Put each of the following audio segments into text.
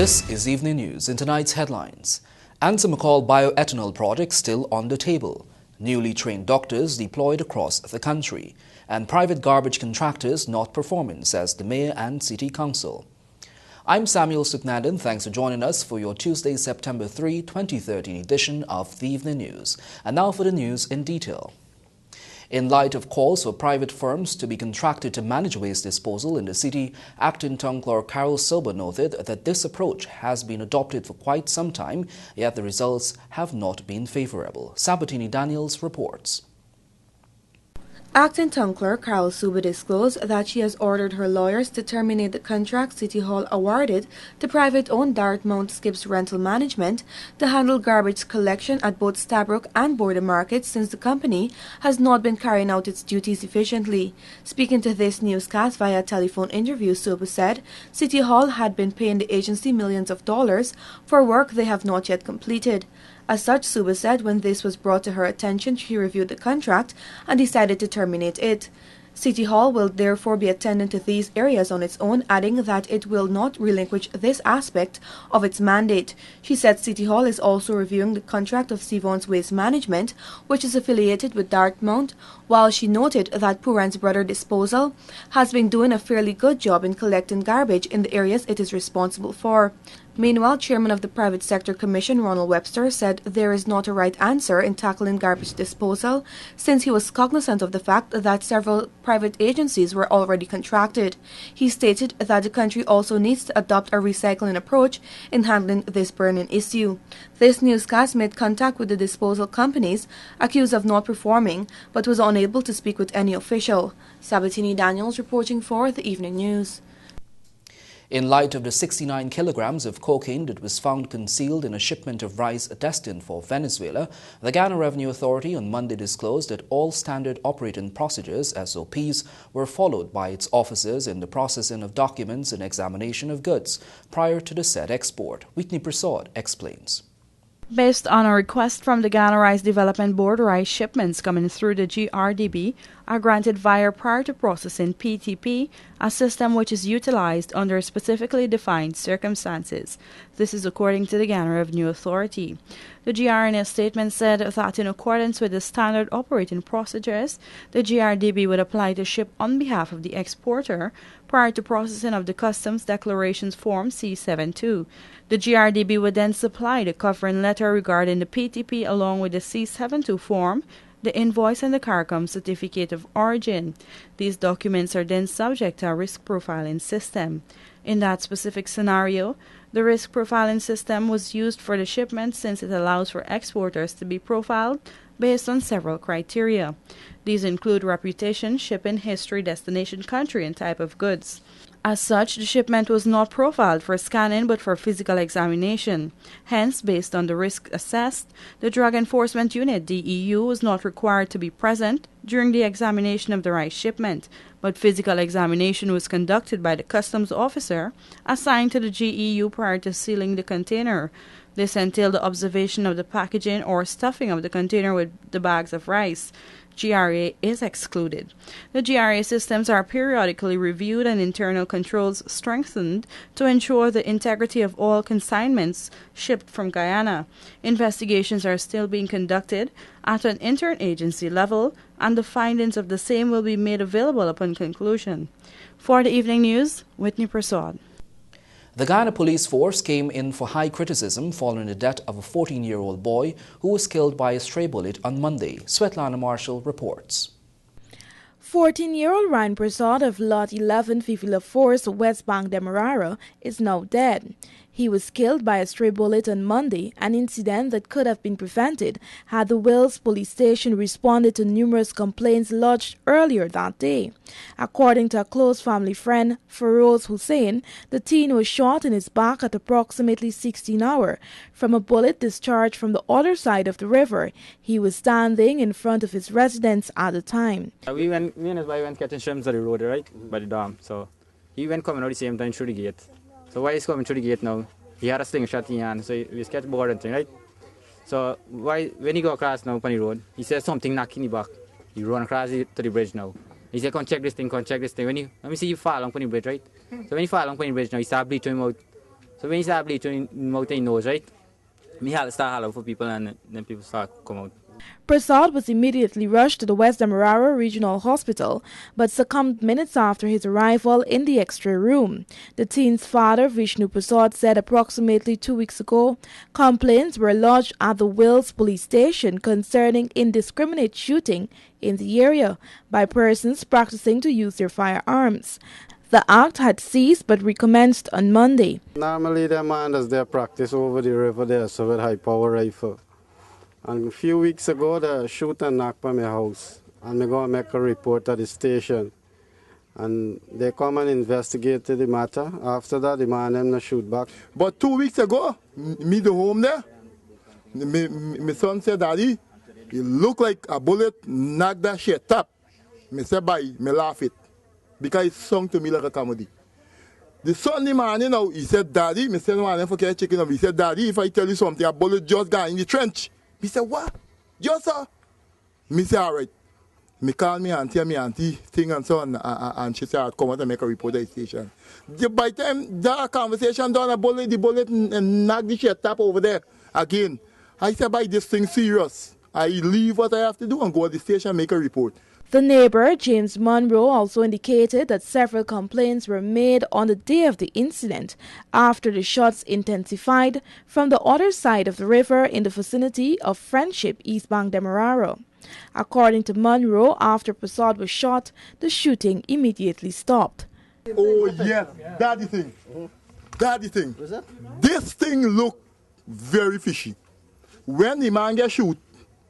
This is Evening News. In tonight's headlines, Antimacol bioethanol project still on the table, newly trained doctors deployed across the country, and private garbage contractors not performing, says the Mayor and City Council. I'm Samuel Suknadan. Thanks for joining us for your Tuesday, September 3, 2013 edition of the Evening News. And now for the news in detail. In light of calls for private firms to be contracted to manage waste disposal in the city, Acting Town Clerk Carol Silber noted that this approach has been adopted for quite some time, yet the results have not been favorable. Sabatini Daniels reports. Acting Town Clerk Carol Suba disclosed that she has ordered her lawyers to terminate the contract City Hall awarded to private-owned Dartmouth Skips Rental Management to handle garbage collection at both Stabroek and Border Markets, since the company has not been carrying out its duties efficiently. Speaking to this newscast via telephone interview, Suba said City Hall had been paying the agency millions of dollars for work they have not yet completed. As such, Suba said when this was brought to her attention, she reviewed the contract and decided to terminate it. City Hall will therefore be attending to these areas on its own, adding that it will not relinquish this aspect of its mandate. She said City Hall is also reviewing the contract of Sivon's Waste Management, which is affiliated with Dartmouth, while she noted that Puran's Brother Disposal has been doing a fairly good job in collecting garbage in the areas it is responsible for. Meanwhile, Chairman of the Private Sector Commission, Ronald Webster, said there is not a right answer in tackling garbage disposal, since he was cognizant of the fact that several private agencies were already contracted. He stated that the country also needs to adopt a recycling approach in handling this burning issue. This newscast made contact with the disposal companies accused of not performing, but was unable to speak with any official. Sabatini Daniels reporting for the Evening News. In light of the 69 kilograms of cocaine that was found concealed in a shipment of rice destined for Venezuela, the Ghana Revenue Authority on Monday disclosed that all standard operating procedures, SOPs, were followed by its officers in the processing of documents and examination of goods prior to the said export. Whitney Prasad explains. Based on a request from the Ghana Rice Development Board, rice shipments coming through the GRDB are granted via prior to processing PTP, a system which is utilized under specifically defined circumstances. This is according to the Ghana Revenue Authority. The GRNS statement said that in accordance with the standard operating procedures, the GRDB would apply to ship on behalf of the exporter prior to processing of the Customs Declarations Form C72. The GRDB would then supply the covering letter regarding the PTP along with the C72 form, the invoice and the CARICOM certificate of origin. These documents are then subject to a risk profiling system. In that specific scenario, the risk profiling system was used for the shipment since it allows for exporters to be profiled based on several criteria. These include reputation, shipping history, destination country, and type of goods. As such, the shipment was not profiled for scanning but for physical examination. Hence, based on the risk assessed, the Drug Enforcement Unit DEU was not required to be present during the examination of the rice shipment, but physical examination was conducted by the customs officer assigned to the GEU prior to sealing the container. This entailed the observation of the packaging or stuffing of the container with the bags of rice. GRA is excluded. The GRA systems are periodically reviewed and internal controls strengthened to ensure the integrity of all consignments shipped from Guyana. Investigations are still being conducted at an interagency level, and the findings of the same will be made available upon conclusion. For the Evening News, Whitney Prasad. The Ghana Police Force came in for high criticism following the death of a 14-year-old boy who was killed by a stray bullet on Monday. Svetlana Marshall reports. 14-year-old Ryan Prasad of Lot 11 Fifila Force, West Bank Demerara, is now dead. He was killed by a stray bullet on Monday, an incident that could have been prevented had the Wales police station responded to numerous complaints lodged earlier that day. According to a close family friend, Feroz Hussein, the teen was shot in his back at approximately 16 hours from a bullet discharged from the other side of the river. He was standing in front of his residence at the time. Me and his wife went catching shrimps on the road, right, by the dam. So he went coming out the same time through the gate. So while he's coming through the gate now, he had a slingshot in his hand, so he was catch board and thing, right? So when he go across now on the road, he says something knocking him back. He run across to the bridge now. He said, come check this thing, come check this thing. Let me see you fall on the bridge, right? So when he fall on the bridge now, he started bleeding him out. So when he start bleeding out in nose, right? Me had to start hollering for people, and then people start come out. Prasad was immediately rushed to the West Demerara Regional Hospital, but succumbed minutes after his arrival in the X-ray room. The teen's father, Vishnu Prasad, said approximately 2 weeks ago, complaints were lodged at the Wills police station concerning indiscriminate shooting in the area by persons practicing to use their firearms. The act had ceased but recommenced on Monday. Normally, the man does their practice over the river there, so with high-power rifle. And a few weeks ago, the shooter knocked on my house, and me go and make a report at the station. And they come and investigate the matter. After that, the man them not shoot back. But 2 weeks ago, me the home there, my son said, Daddy, it look like a bullet knocked that shit up. Me say, bye, me laugh it. Because it sung to me like a comedy. The Sunday morning now, he said, Daddy, me said, man, for chicken up. He said, Daddy, if I tell you something, a bullet just got in the trench. Me say, what? Just sir? Me say, all right. Me call me auntie thing and so on, and she said, I'll come out and make a report at the station. By the time that conversation done, the bullet and knock the shit up over there again. I said, by this thing serious. I leave what I have to do and go to the station and make a report. The neighbor, James Monroe, also indicated that several complaints were made on the day of the incident after the shots intensified from the other side of the river in the vicinity of Friendship, East Bank Demerara. According to Monroe, after Prasad was shot, the shooting immediately stopped. Oh, yes, that's the thing. That's the thing. This thing look very fishy. When the man get shoot,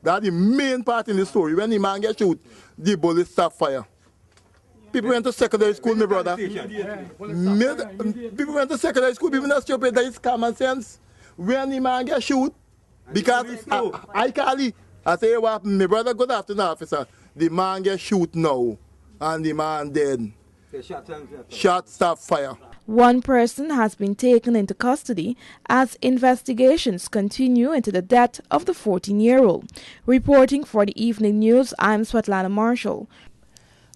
that's the main part in the story. When the man get shoot, the bullet stop fire. People went to secondary school, my brother. People went to secondary school, people not stupid, that is common sense. When the man get shoot, because I call it, I say, what my brother, good afternoon, officer. The man get shoot now, and the man dead. Shot stop fire. One person has been taken into custody as investigations continue into the death of the 14-year-old. Reporting for the Evening News, I'm Svetlana Marshall.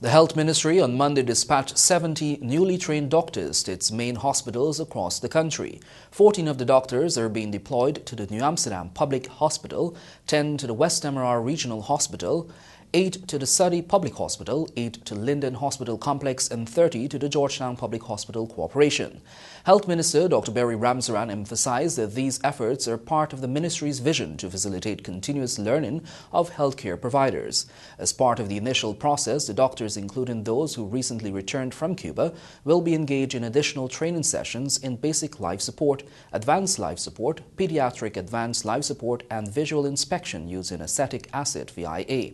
The Health Ministry on Monday dispatched 70 newly trained doctors to its main hospitals across the country. 14 of the doctors are being deployed to the New Amsterdam Public Hospital, 10 to the West Demerara Regional Hospital, 8 to the Surrey Public Hospital, 8 to Linden Hospital Complex, and 30 to the Georgetown Public Hospital Corporation. Health Minister Dr. Barry Ramsaran emphasized that these efforts are part of the ministry's vision to facilitate continuous learning of healthcare providers. As part of the initial process, the doctors, including those who recently returned from Cuba, will be engaged in additional training sessions in basic life support, advanced life support, pediatric advanced life support, and visual inspection using acetic acid VIA.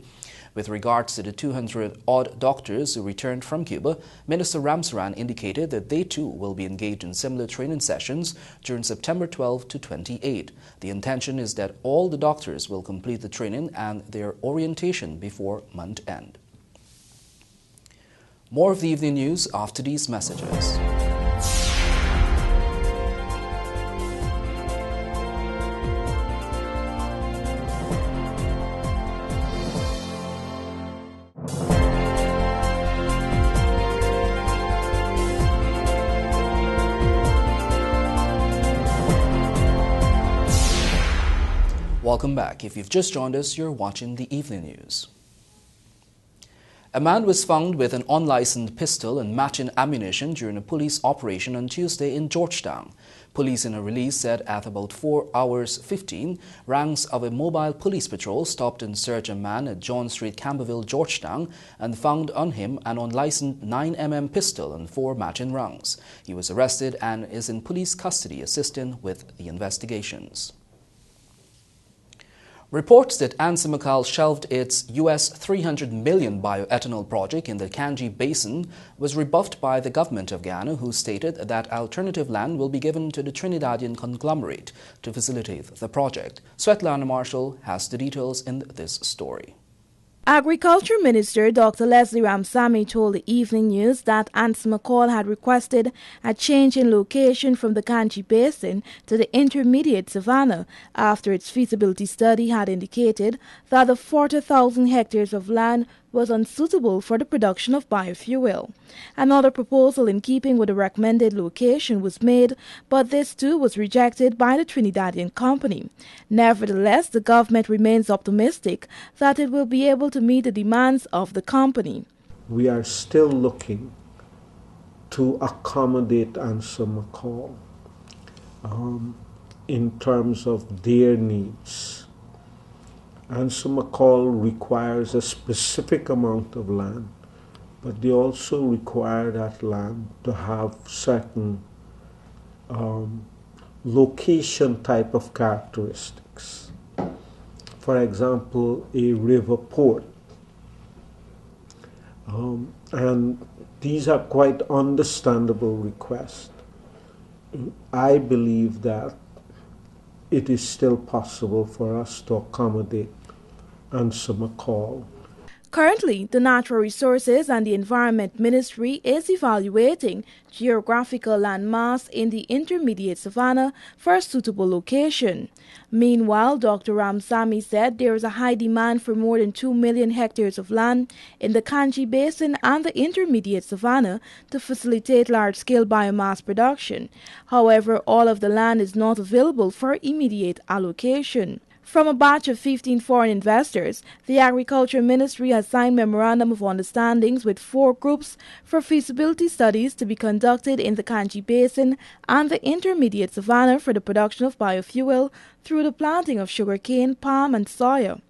With regards to the 200-odd doctors who returned from Cuba, Minister Ramsaran indicated that they too will be engaged in similar training sessions during September 12 to 28. The intention is that all the doctors will complete the training and their orientation before month end. More of the evening news after these messages. Welcome back. If you've just joined us, you're watching the Evening News. A man was found with an unlicensed pistol and matching ammunition during a police operation on Tuesday in Georgetown. Police in a release said at about 4 hours 15, ranks of a mobile police patrol stopped and searched a man at John Street, Camberville, Georgetown, and found on him an unlicensed 9mm pistol and 4 matching rounds. He was arrested and is in police custody assisting with the investigations. Reports that ANSEMACAL shelved its US $300 million bioethanol project in the Kanji Basin was rebuffed by the government of Ghana, who stated that alternative land will be given to the Trinidadian conglomerate to facilitate the project. Svetlana Marshall has the details in this story. Agriculture Minister Dr. Leslie Ramsamy told the Evening News that ANSEMACAL had requested a change in location from the Kanji Basin to the intermediate savanna after its feasibility study had indicated that the 40,000 hectares of land was unsuitable for the production of biofuel. Another proposal in keeping with the recommended location was made, but this too was rejected by the Trinidadian company. Nevertheless, the government remains optimistic that it will be able to meet the demands of the company. We are still looking to accommodate Answer McCall in terms of their needs. Answer McCall requires a specific amount of land, but they also require that land to have certain location type of characteristics. For example, a river port. And these are quite understandable requests. I believe that it is still possible for us to accommodate Answer McCall. Currently, the Natural Resources and the Environment Ministry is evaluating geographical landmass in the intermediate savanna for a suitable location. Meanwhile, Dr. Ramsamy said there is a high demand for more than 2 million hectares of land in the Kanji Basin and the intermediate savanna to facilitate large-scale biomass production. However, all of the land is not available for immediate allocation. From a batch of 15 foreign investors, the Agriculture Ministry has signed memorandum of understandings with 4 groups for feasibility studies to be conducted in the Kanji Basin and the intermediate savanna for the production of biofuel through the planting of sugarcane, palm and soya.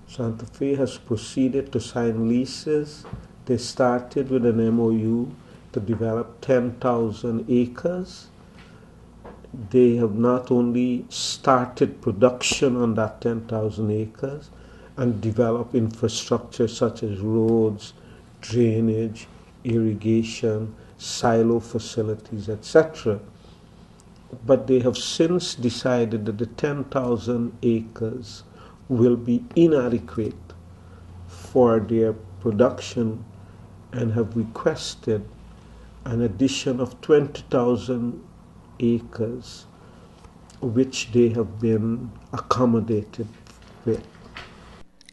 Santa Fe has proceeded to sign leases. They started with an MOU to develop 10,000 acres. They have not only started production on that 10,000 acres and developed infrastructure such as roads, drainage, irrigation, silo facilities, etc. But they have since decided that the 10,000 acres will be inadequate for their production and have requested an addition of 20,000 acres, which they have been accommodated with.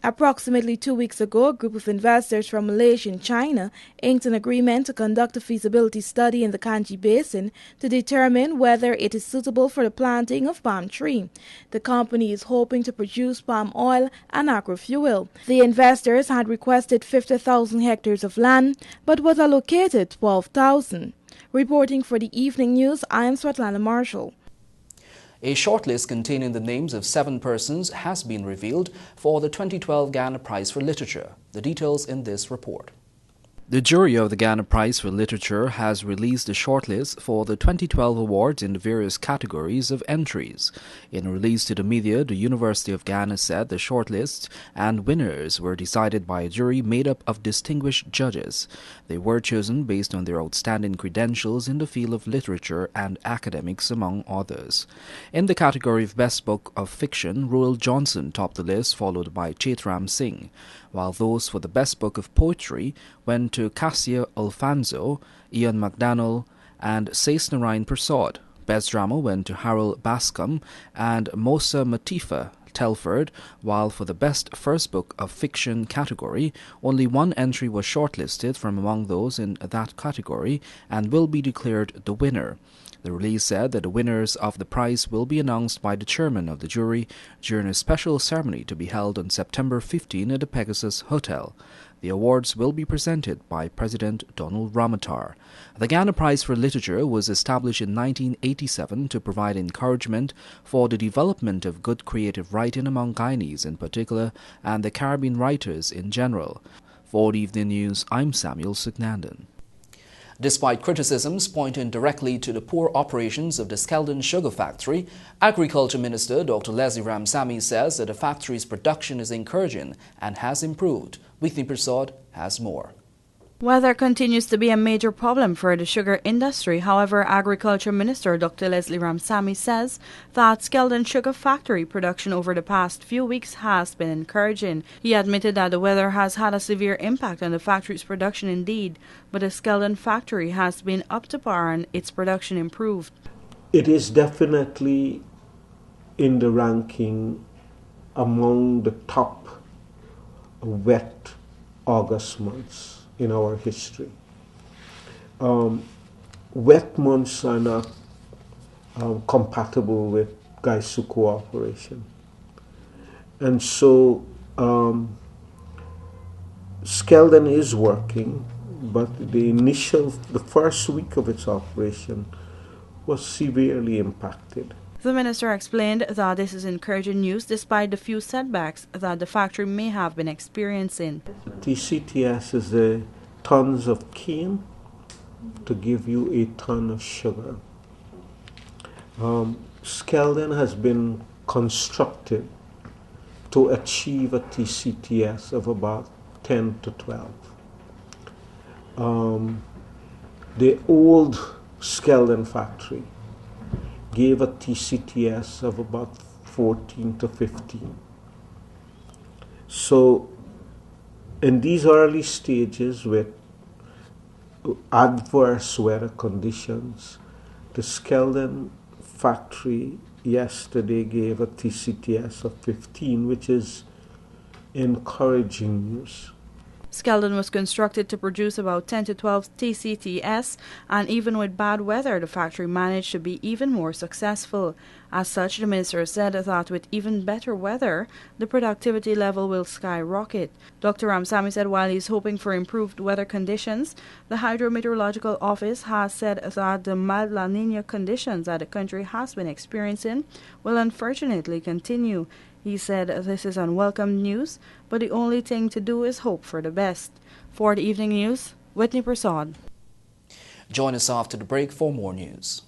Approximately 2 weeks ago, a group of investors from Malaysia and China inked an agreement to conduct a feasibility study in the Kanji Basin to determine whether it is suitable for the planting of palm tree. The company is hoping to produce palm oil and agrofuel. The investors had requested 50,000 hectares of land, but was allocated 12,000. Reporting for the Evening News, I am Svetlana Marshall. A shortlist containing the names of 7 persons has been revealed for the 2012 Ghana Prize for Literature. The details in this report. The jury of the Ghana Prize for Literature has released a shortlist for the 2012 awards in the various categories of entries. In a release to the media, the University of Ghana said the shortlists and winners were decided by a jury made up of distinguished judges. They were chosen based on their outstanding credentials in the field of literature and academics, among others. In the category of Best Book of Fiction, Roel Johnson topped the list, followed by Chaitram Singh, while those for the Best Book of Poetry went to Cassia Alfonso, Ian McDaniel, and Sais Narayan Prasad. Best Drama went to Harold Bascom and Mosa Matifa Telford, while for the Best First Book of Fiction category, only 1 entry was shortlisted from among those in that category and will be declared the winner. The release said that the winners of the prize will be announced by the chairman of the jury during a special ceremony to be held on September 15 at the Pegasus Hotel. The awards will be presented by President Donald Ramotar. The Ghana Prize for Literature was established in 1987 to provide encouragement for the development of good creative writing among Guyanese in particular and the Caribbean writers in general. For the Evening News, I'm Samuel Sugnandan. Despite criticisms pointing directly to the poor operations of the Skeldon Sugar Factory, Agriculture Minister Dr. Leslie Ramsamy says that the factory's production is encouraging and has improved. Whitney Prasad has more. Weather continues to be a major problem for the sugar industry. However, Agriculture Minister Dr. Leslie Ramsamy says that Skeldon Sugar Factory production over the past few weeks has been encouraging. He admitted that the weather has had a severe impact on the factory's production indeed, but the Skeldon factory has been up to par and its production improved. It is definitely in the ranking among the top wet August months in our history. Wet months are not compatible with Gaisu cooperation. And so Skeldon is working, but the first week of its operation was severely impacted. The minister explained that this is encouraging news despite the few setbacks that the factory may have been experiencing. TCTS is the tons of cane to give you a ton of sugar. Skeldon has been constructed to achieve a TCTS of about 10 to 12. The old Skeldon factory gave a TCTS of about 14 to 15. So in these early stages with adverse weather conditions, the Skeldon factory yesterday gave a TCTS of 15, which is encouraging news. Skeldon was constructed to produce about 10 to 12 TCTS, and even with bad weather, the factory managed to be even more successful. As such, the minister said that with even better weather, the productivity level will skyrocket. Dr. Ramsamy said while he is hoping for improved weather conditions, the Hydrometeorological Office has said that the mild La Nina conditions that the country has been experiencing will unfortunately continue. He said this is unwelcome news, but the only thing to do is hope for the best. For the evening news, Whitney Prasad. Join us after the break for more news.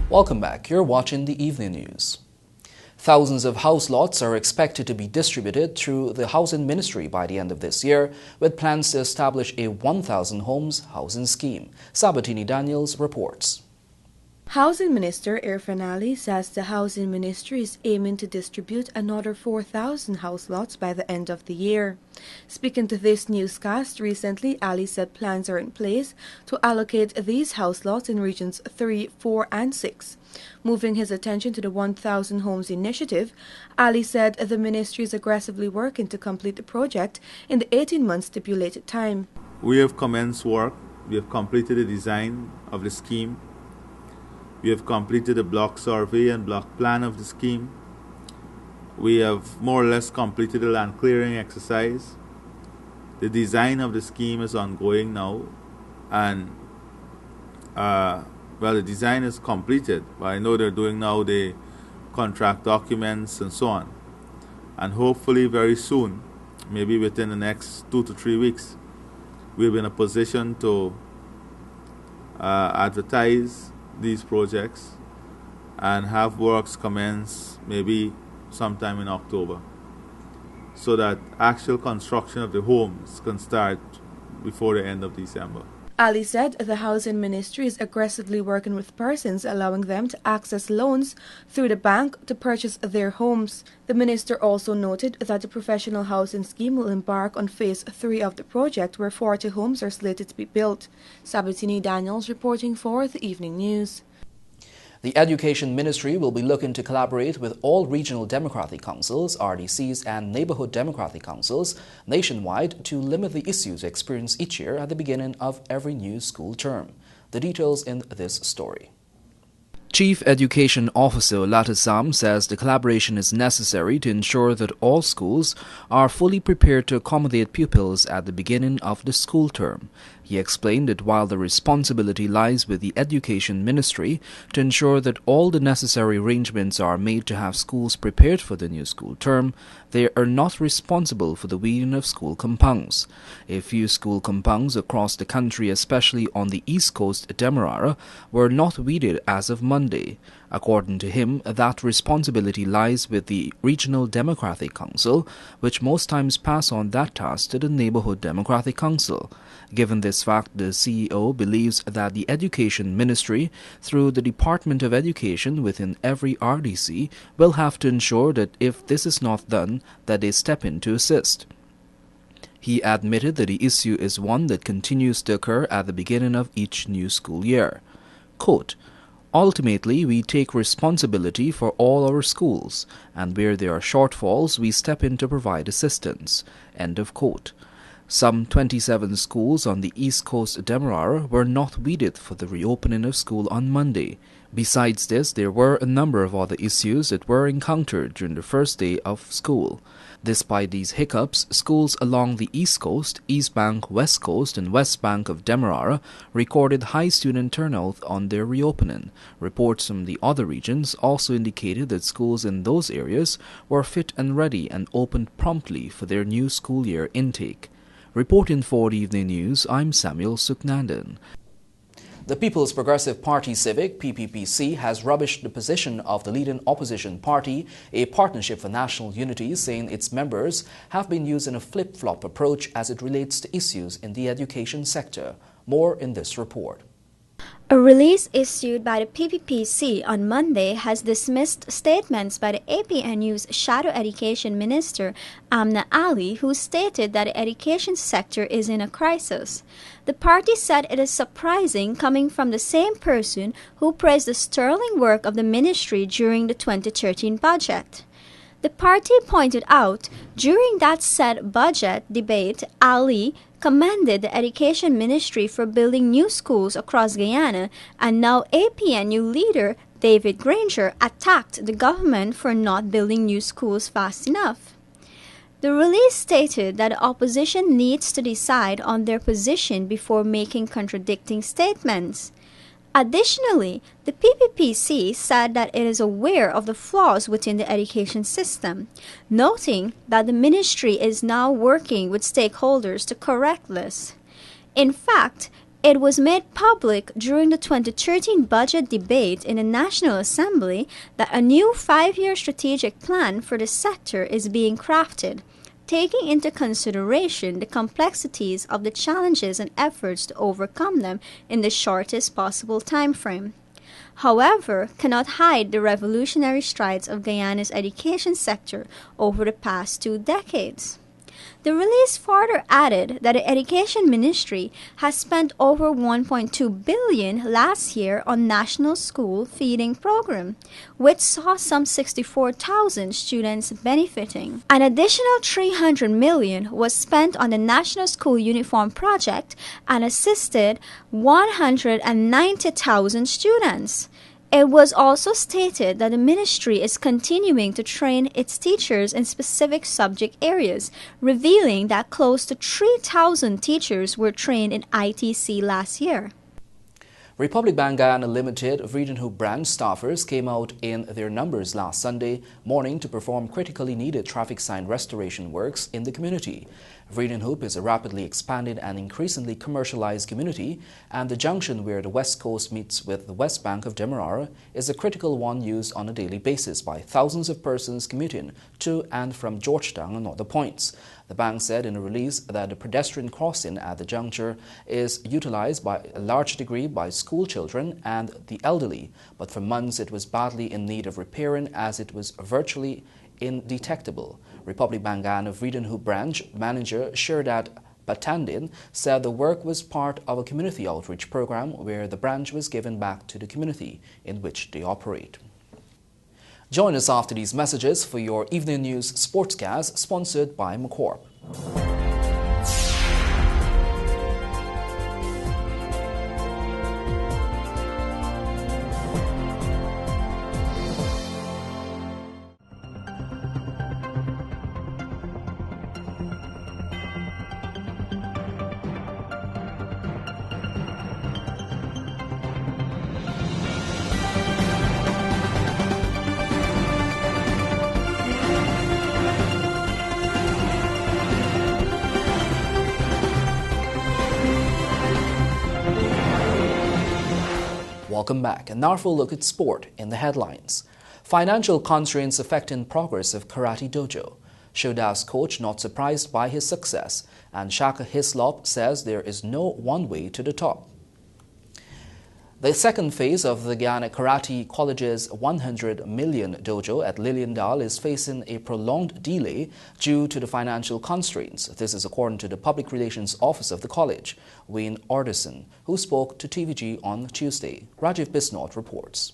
Welcome back. You're watching the evening news. Thousands of house lots are expected to be distributed through the Housing Ministry by the end of this year, with plans to establish a 1,000 homes housing scheme. Sabatini Daniels reports. Housing Minister Irfan Ali says the Housing Ministry is aiming to distribute another 4,000 house lots by the end of the year. Speaking to this newscast recently, Ali said plans are in place to allocate these house lots in regions 3, 4, and 6. Moving his attention to the 1,000 homes initiative, Ali said the ministry is aggressively working to complete the project in the 18-month stipulated time. We have commenced work. We have completed the design of the scheme. We have completed a block survey and block plan of the scheme. We have more or less completed the land clearing exercise. The design of the scheme is ongoing now, and the design is completed, but I know they're doing now the contract documents and so on. And hopefully very soon, maybe within the next 2 to 3 weeks, we'll be in a position to advertise these projects and have works commence maybe sometime in October, so that actual construction of the homes can start before the end of December. Ali said the Housing Ministry is aggressively working with persons, allowing them to access loans through the bank to purchase their homes. The minister also noted that the professional housing scheme will embark on phase 3 of the project, where 40 homes are slated to be built. Sabatini Daniels reporting for the Evening News. The Education Ministry will be looking to collaborate with all regional democratic councils, RDCs, and neighborhood democratic councils nationwide to limit the issues experienced each year at the beginning of every new school term. The details in this story. Chief Education Officer Latasam says the collaboration is necessary to ensure that all schools are fully prepared to accommodate pupils at the beginning of the school term. He explained that while the responsibility lies with the Education Ministry to ensure that all the necessary arrangements are made to have schools prepared for the new school term, they are not responsible for the weeding of school compounds. A few school compounds across the country, especially on the East Coast Demerara, were not weeded as of Monday. According to him, that responsibility lies with the Regional Democratic Council, which most times pass on that task to the Neighborhood Democratic Council. Given this fact, the CEO believes that the Education Ministry, through the Department of Education within every RDC, will have to ensure that if this is not done, that they step in to assist. He admitted that the issue is one that continues to occur at the beginning of each new school year. Quote, "Ultimately, we take responsibility for all our schools, and where there are shortfalls, we step in to provide assistance." End of quote. Some 27 schools on the east coast of Demerara were not weeded for the reopening of school on Monday. Besides this, there were a number of other issues that were encountered during the first day of school. Despite these hiccups, schools along the East Coast, East Bank, West Coast, and West Bank of Demerara recorded high student turnout on their reopening. Reports from the other regions also indicated that schools in those areas were fit and ready and opened promptly for their new school year intake. Reporting for the Evening News, I'm Samuel Suknandan. The People's Progressive Party Civic, PPPC, has rubbished the position of the leading opposition party, a Partnership for National Unity, saying its members have been using a flip-flop approach as it relates to issues in the education sector. More in this report. A release issued by the PPPC on Monday has dismissed statements by the APNU's Shadow Education Minister, Amna Ali, who stated that the education sector is in a crisis. The party said it is surprising coming from the same person who praised the sterling work of the ministry during the 2013 budget. The party pointed out during that said budget debate, Ali commended the Education Ministry for building new schools across Guyana, and now APNU leader David Granger attacked the government for not building new schools fast enough. The release stated that the opposition needs to decide on their position before making contradicting statements. Additionally, the PPPC said that it is aware of the flaws within the education system, noting that the ministry is now working with stakeholders to correct this. In fact, it was made public during the 2013 budget debate in the National Assembly that a new 5-year strategic plan for the sector is being crafted, taking into consideration the complexities of the challenges and efforts to overcome them in the shortest possible time frame. However, cannot hide the revolutionary strides of Guyana's education sector over the past 2 decades. The release further added that the Education Ministry has spent over $1.2 billion last year on National School Feeding Program, which saw some 64,000 students benefiting. An additional $300 million was spent on the National School Uniform Project and assisted 190,000 students. It was also stated that the ministry is continuing to train its teachers in specific subject areas, revealing that close to 3,000 teachers were trained in ITC last year. Republic Bank Guyana Limited Vredenhoek branch staffers came out in their numbers last Sunday morning to perform critically needed traffic sign restoration works in the community. Vredenhoek is a rapidly expanded and increasingly commercialized community, and the junction where the West Coast meets with the West Bank of Demerara is a critical one used on a daily basis by thousands of persons commuting to and from Georgetown and other points. The bank said in a release that the pedestrian crossing at the juncture is utilized by a large degree by school children and the elderly, but for months it was badly in need of repairing as it was virtually indetectable. Republic Bank Guyana Vredenhoek branch manager Sherdat Batandin said the work was part of a community outreach program where the branch was given back to the community in which they operate. Join us after these messages for your Evening News Sportscast, sponsored by McCorp. Welcome back. And now for a look at sport in the headlines. Financial constraints affecting progress of Karate Dojo. Shoda's coach not surprised by his success, and Shaka Hislop says there is no one way to the top. The second phase of the Guyana Karate College's 100 million dojo at Liliendal is facing a prolonged delay due to the financial constraints. This is according to the Public Relations Office of the college, Wayne Orderson, who spoke to TVG on Tuesday. Rajiv Bisnaut reports.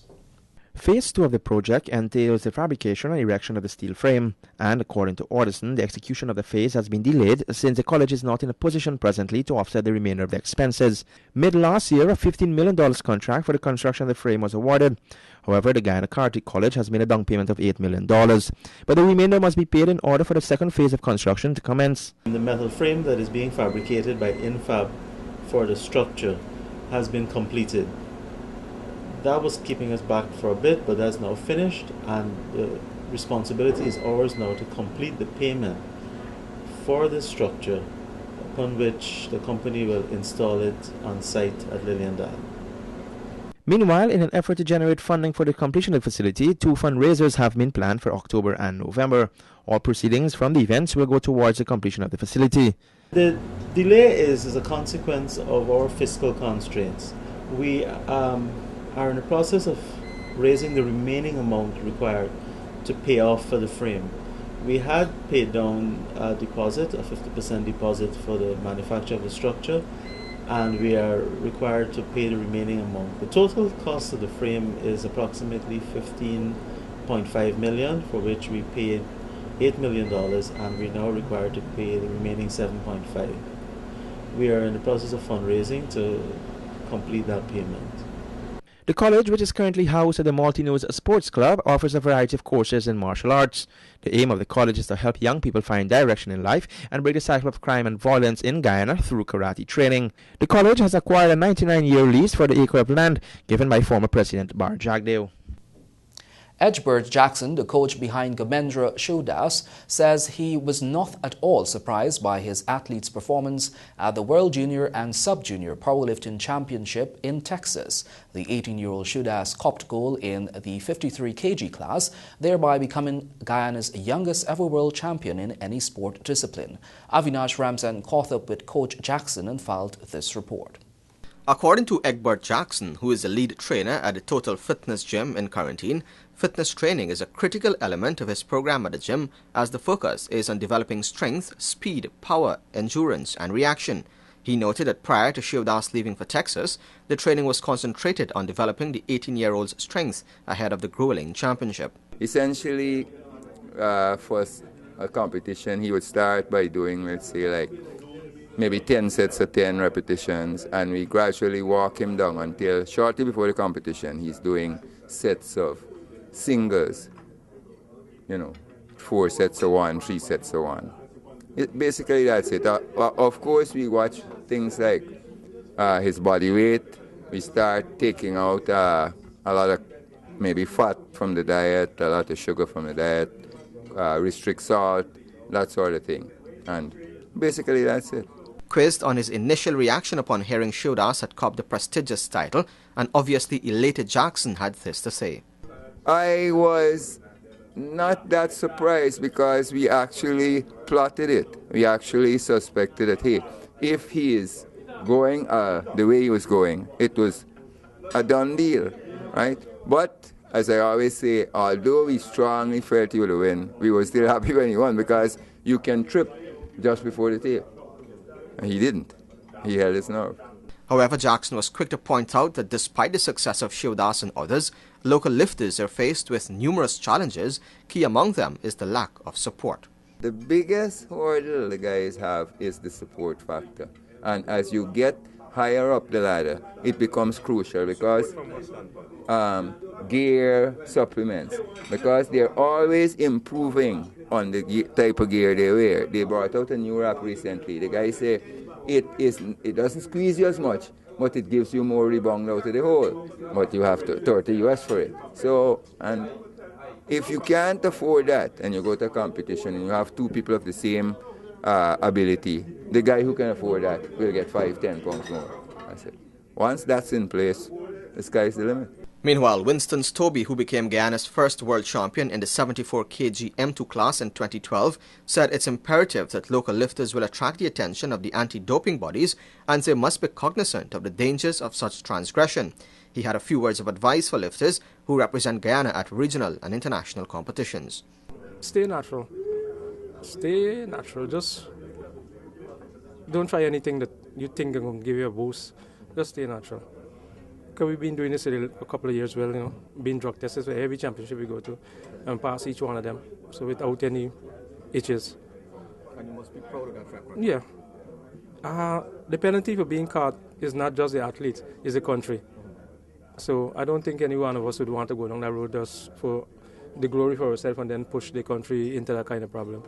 Phase 2 of the project entails the fabrication and erection of the steel frame, and according to Orderson, the execution of the phase has been delayed since the college is not in a position presently to offset the remainder of the expenses. Mid-last year, a $15 million contract for the construction of the frame was awarded. However, the Guyana Karate College has made a down payment of $8 million, but the remainder must be paid in order for the second phase of construction to commence. The metal frame that is being fabricated by Infab for the structure has been completed. That was keeping us back for a bit, but that's now finished, and the responsibility is ours now to complete the payment for this structure, upon which the company will install it on site at Liliendal. Meanwhile, in an effort to generate funding for the completion of the facility, 2 fundraisers have been planned for October and November. All proceedings from the events will go towards the completion of the facility. The delay is a consequence of our fiscal constraints. We are in the process of raising the remaining amount required to pay off for the frame. We had paid down a deposit, a 50% deposit for the manufacture of the structure, and we are required to pay the remaining amount. The total cost of the frame is approximately $15.5 million, for which we paid $8 million, and we're now required to pay the remaining $7.5 million. We are in the process of fundraising to complete that payment. The college, which is currently housed at the Maltinoes Sports Club, offers a variety of courses in martial arts. The aim of the college is to help young people find direction in life and break the cycle of crime and violence in Guyana through karate training. The college has acquired a 99-year lease for the acre of land given by former President Bar Jagdeo. Edgebert Jackson, the coach behind Gomendra Shodas, says he was not at all surprised by his athletes' performance at the World Junior and Sub-Junior Powerlifting Championship in Texas. The 18-year-old Shodas copped gold in the 53 kg class, thereby becoming Guyana's youngest ever world champion in any sport discipline. Avinash Ramzan caught up with Coach Jackson and filed this report. According to Egbert Jackson, who is the lead trainer at the Total Fitness Gym in Quarantine, fitness training is a critical element of his program at the gym, as the focus is on developing strength, speed, power, endurance, and reaction. He noted that prior to Shivdas leaving for Texas, the training was concentrated on developing the 18-year-old's strength ahead of the grueling championship. Essentially, for a competition, he would start by doing, let's say, like maybe 10 sets of 10 repetitions, and we gradually walk him down until shortly before the competition he's doing sets of singles, 4 sets of 1, 3 sets of 1. Basically that's it. Of course we watch things like his body weight. We start taking out a lot of maybe fat from the diet, a lot of sugar from the diet, restrict salt, that sort of thing, and basically that's it. Quizzed on his initial reaction upon hearing Shodas had copped the prestigious title, an obviously elated Jackson had this to say. I was not that surprised because we actually plotted it. We actually suspected that, hey, if he is going the way he was going, it was a done deal, right? But, as I always say, although we strongly felt he would win, we were still happy when he won because you can trip just before the tape. And he didn't. He held his nerve. However, Jackson was quick to point out that despite the success of Shivdas and others, local lifters are faced with numerous challenges. Key among them is the lack of support. The biggest hurdle the guys have is the support factor. And as you get higher up the ladder, it becomes crucial because gear, supplements, because they're always improving on the type of gear they wear. They brought out a new rack recently. The guy say it doesn't squeeze you as much, but it gives you more rebound out of the hole. But you have to 30 US for it. So, and if you can't afford that and you go to a competition and you have 2 people of the same ability, the guy who can afford that will get 5-10 pounds more. That's it. Once that's in place, the sky's the limit. Meanwhile, Winston Stobie, who became Guyana's first world champion in the 74 kg M2 class in 2012, said it's imperative that local lifters will attract the attention of the anti-doping bodies and they must be cognizant of the dangers of such transgression. He had a few words of advice for lifters who represent Guyana at regional and international competitions. Stay natural. Stay natural. Just don't try anything that you think is going to give you a boost. Just stay natural. Because we've been doing this a couple of years, being drug tested for every championship we go to and pass each one of them, so without any itches. And you must be proud of that record. Yeah. The penalty for being caught is not just the athlete, it's the country. So I don't think any one of us would want to go down that road just for the glory for ourselves and then push the country into that kind of problem.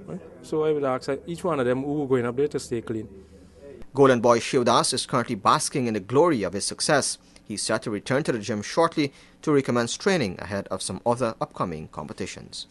Right? So I would ask each one of them who are going up there to stay clean. Golden Boy Shivdas is currently basking in the glory of his success. He's set to return to the gym shortly to recommence training ahead of some other upcoming competitions.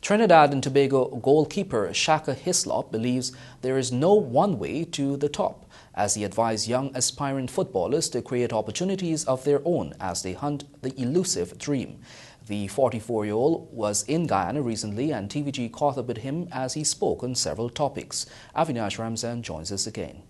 Trinidad and Tobago goalkeeper Shaka Hislop believes there is no one way to the top, as he advised young aspiring footballers to create opportunities of their own as they hunt the elusive dream. The 44-year-old was in Guyana recently, and TVG caught up with him as he spoke on several topics. Avinash Ramzan joins us again.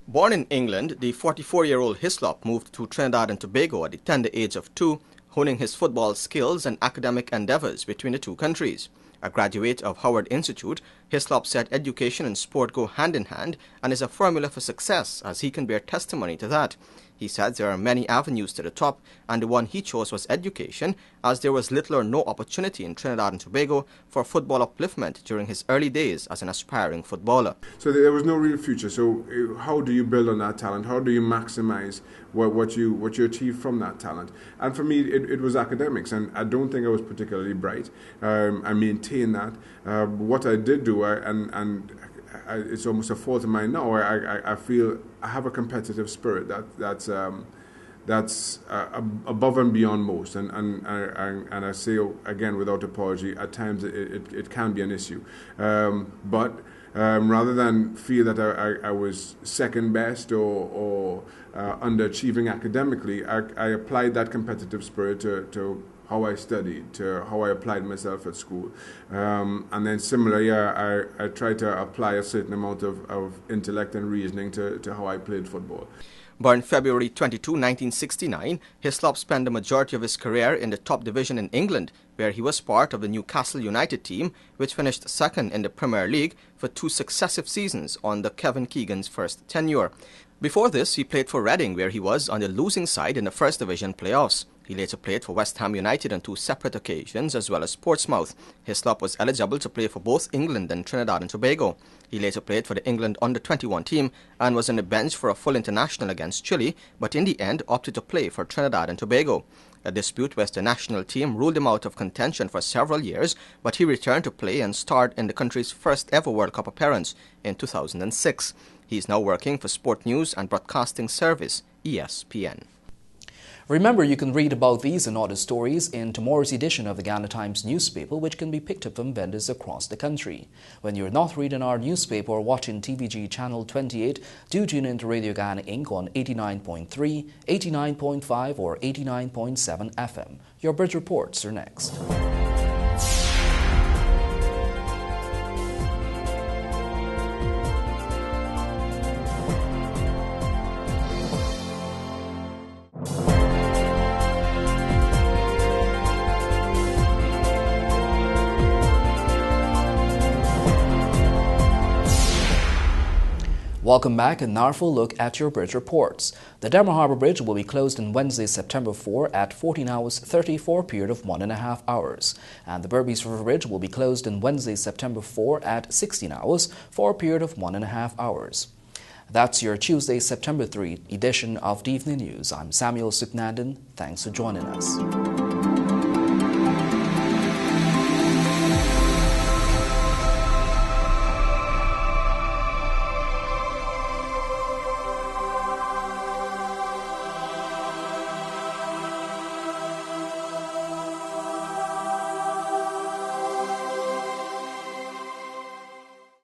Born in England, the 44-year-old Hislop moved to Trinidad and Tobago at the tender age of 2, honing his football skills and academic endeavors between the two countries. A graduate of Howard Institute, Hislop said education and sport go hand in hand and is a formula for success, as he can bear testimony to that. He said there are many avenues to the top, and the one he chose was education, as there was little or no opportunity in Trinidad and Tobago for football upliftment during his early days as an aspiring footballer. So there was no real future. So how do you build on that talent? How do you maximize what you achieve from that talent? And for me, it was academics, and I don't think I was particularly bright. I maintain that. What I did do, it's almost a fault of mine now. I feel I have a competitive spirit that's above and beyond most, and I say again without apology, at times it can be an issue, but rather than feel that I was second best or underachieving academically, I applied that competitive spirit to how I studied, to how I applied myself at school. And then similarly, I tried to apply a certain amount of intellect and reasoning to how I played football. Born February 22, 1969, Hislop spent the majority of his career in the top division in England, where he was part of the Newcastle United team, which finished second in the Premier League for 2 successive seasons under Kevin Keegan's first tenure. Before this, he played for Reading, where he was on the losing side in the First Division playoffs. He later played for West Ham United on 2 separate occasions, as well as Portsmouth. Hislop was eligible to play for both England and Trinidad and Tobago. He later played for the England under-21 team and was on the bench for a full international against Chile, but in the end opted to play for Trinidad and Tobago. A dispute with the national team ruled him out of contention for several years, but he returned to play and starred in the country's first ever World Cup appearance in 2006. He is now working for Sport News and Broadcasting Service, ESPN. Remember, you can read about these and other stories in tomorrow's edition of the Ghana Times newspaper, which can be picked up from vendors across the country. When you're not reading our newspaper or watching TVG Channel 28, do tune in to Radio Ghana Inc. on 89.3, 89.5 or 89.7 FM. Your Bridge Reports are next. Welcome back, and now for a look at your bridge reports. The Denver Harbor Bridge will be closed on Wednesday, September 4 at 14 hours 30 for a period of 1.5 hours. And the Berbice River Bridge will be closed on Wednesday, September 4 at 16 hours for a period of 1.5 hours. That's your Tuesday, September 3 edition of the Evening News. I'm Samuel Suknandan. Thanks for joining us.